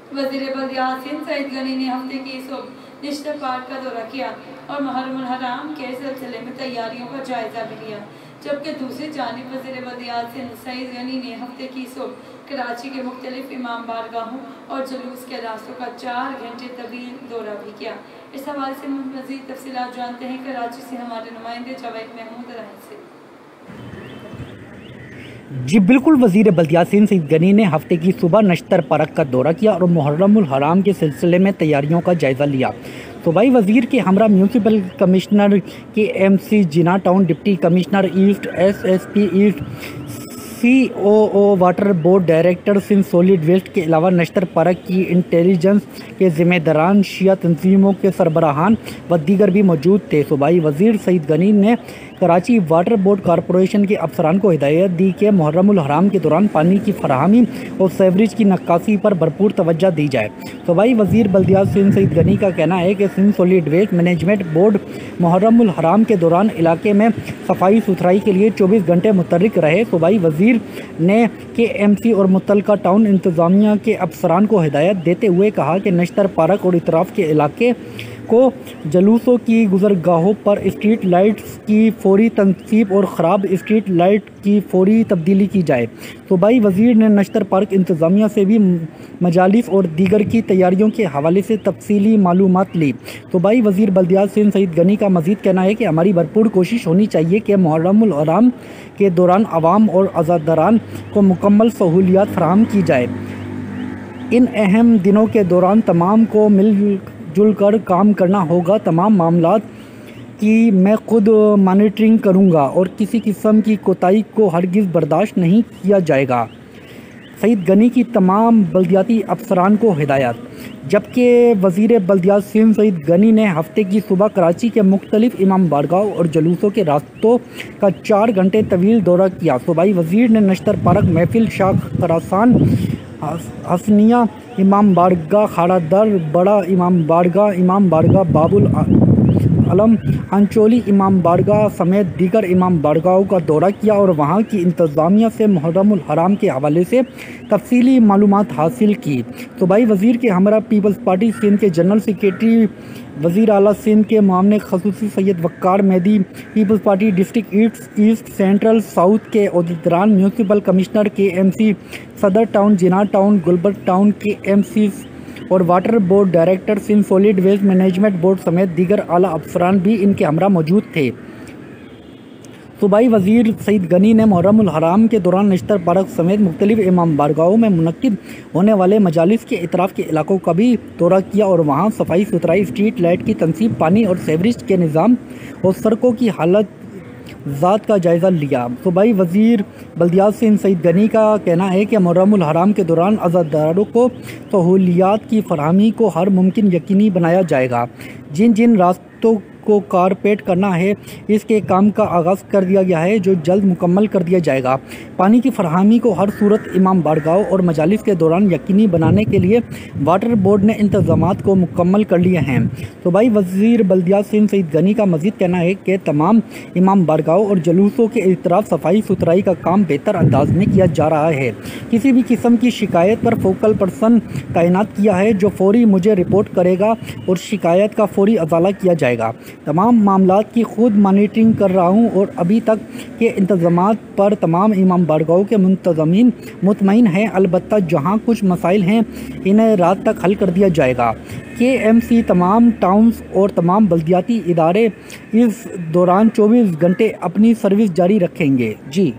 वज़ीर बल्दियात सिंध सईद गनी ने हफ्ते की सुबह निश्तर पार्क का दौरा किया और मुहर्रमुल हराम के सिलसिले में तैयारियों का जायजा भी लिया, जबकि दूसरी जानिब वज़ीर बल्दियात सिंध सईद गनी ने हफ्ते की सुबह कराची के मुख्तलिफ इमाम बारगाहों और जुलूस के रास्तों का 4 घंटे तवील दौरा भी किया। इस हवाले से मज़ीद तफसीलात जानते हैं कराची से हमारे नुमाइंदे जावेद महमूद राय से। जी बिल्कुल, वज़ीर बल्दियात सिंध सईद गनी ने हफ्ते की सुबह नश्तर पार्क का दौरा किया और मुहर्रमुल हराम के सिलसिले में तैयारियों का जायज़ा लिया। सूबाई वज़ीर के हमरा म्यूनसिपल कमिश्नर के MC Jinnah town, deputy commissioner east, SSP east, COO water board director Sindh solid waste के अलावा नश्तर पार्क की इंटेलिजेंस के ज़िम्मेदारान, शिया तंजीमों के सरबराहान व दीगर भी मौजूद थे। सूबाई वज़ीर सईद गनी ने कराची वाटर बोर्ड कॉरपोरेशन के अफसरान को हिदायत दी कि मुहर्रमुल हराम के दौरान पानी की फराहमी और सेवरेज की नक्कासी पर भरपूर तवज्जो दी जाए। सूबाई वज़ीर बल्दियात सिंध सईद गनी का कहना है कि Sindh solid waste management board मुहर्रमुल हराम के दौरान इलाके में सफाई सुथराई के लिए 24 घंटे मुतहर्रिक रहे। सूबाई वज़ीर ने KMC और मुतलका टाउन इंतज़ामिया के अफसरान को हिदायत देते हुए कहा कि नश्तर पार्क और इतराफ़ के इलाके को जलूसों की गुजरगाहों पर स्ट्रीट लाइट्स की फौरी तनसीब और ख़राब स्ट्रीट लाइट की फौरी तब्दीली की जाए। सूबाई वज़ीर ने नश्तर पार्क इंतज़ामिया से भी मजालिस और दीगर की तैयारियों के हवाले से तफसीली मालूमात ली। सूबाई वज़ीर बल्दियात सिंध सईद गनी का मज़ीद कहना है कि हमारी भरपूर कोशिश होनी चाहिए कि मुहर्रमुल हराम के दौरान आवाम और अज़ादारान को मुकम्मल सहूलियात फराहम की जाए। इन अहम दिनों के दौरान तमाम को मिलजुल कर काम करना होगा। तमाम मामलात की मैं खुद मॉनिटरिंग करूंगा और किसी किस्म की कोताही को हरगिज़ बर्दाश्त नहीं किया जाएगा। सईद गनी की तमाम बल्दियाती अफसरान को हिदायत। जबकि वज़ीर बल्दियात सिंध सईद गनी ने हफ्ते की सुबह कराची के मुख्तलिफ इमाम बारगाह और जलूसों के रास्तों का 4 घंटे तवील दौरा किया। सूबाई वज़ीर ने नश्तर पार्क, महफिल, शाख खरासान, हसनिया इमाम बारगाह, खाड़ा दर, बड़ा इमाम बारगाह बाबुल आलम, अंचोली इमाम बारगाह समेत दीगर इमाम बारगाहों का दौरा किया और वहाँ की इंतज़ामिया से मुहर्रमुल हराम के हवाले से तफसीली मालूमात हासिल की। सूबाई वज़ीर के हमरा पीपल्स पार्टी सिंध के जनरल सेक्रेटरी वज़ीर आला सिंध के मामले खसूसी Syed Waqar Mehdi, Peoples Party district east central south के ओहदेदारान, municipal commissioner KMC Saddar town, Jinnah town, Gulberg town KMC और water board director Sindh solid waste management board समेत दीगर आला अफसरान भी इनके हमरा मौजूद थे। सूबाई वज़ीर सईद गनी ने मुहर्रमुल हराम के दौरान नश्तर पार्क समेत मुख्तलिफ इमाम बारगाहों में मुनक्किद होने वाले मजालिस के इतराफ़ के इलाकों का भी दौरा किया और वहाँ सफाई सुथराई, स्ट्रीट लाइट की तनसीब, पानी और सेवरेज के निज़ाम और सड़कों की हालत ज़ात का जायज़ा लिया। सूबाई वज़ीर बल्दियात सिंध सईद गनी का कहना है कि मुहर्रमुल हराम के दौरान अज़ादारों को सहूलियात की फरहमी को हर मुमकिन यकीनी बनाया जाएगा। जिन जिन रास्तों को कारपेट करना है इसके काम का आगाज़ कर दिया गया है, जो जल्द मुकम्मल कर दिया जाएगा। पानी की फरहमी को हर सूरत इमाम बारगाहों और मजालिस के दौरान यकीनी बनाने के लिए वाटर बोर्ड ने इंतज़ामात को मुकम्मल कर लिए हैं। सूबाई वज़ीर बल्दियात सिंध सईद गनी का मज़ीद कहना है कि तमाम इमाम बारगाहों और जलूसों के इतराफ़ सफाई सुथराई का काम बेहतर अंदाज में किया जा रहा है। किसी भी किस्म की शिकायत पर फोकल पर्सन तैनात किया है जो फौरी मुझे रिपोर्ट करेगा और शिकायत का फौरी अजाला किया जाएगा। तमाम मामलात की खुद मॉनिटरिंग कर रहा हूँ और अभी तक के इंतज़ामात पर तमाम इमाम बारगाहों के मुंतज़मीन मुतमईन हैं। अलबत्ता जहाँ कुछ मसाइल हैं इन्हें रात तक हल कर दिया जाएगा। KMC तमाम टाउन्स और तमाम बल्दियाती इदारे इस दौरान 24 घंटे अपनी सर्विस जारी रखेंगे। जी।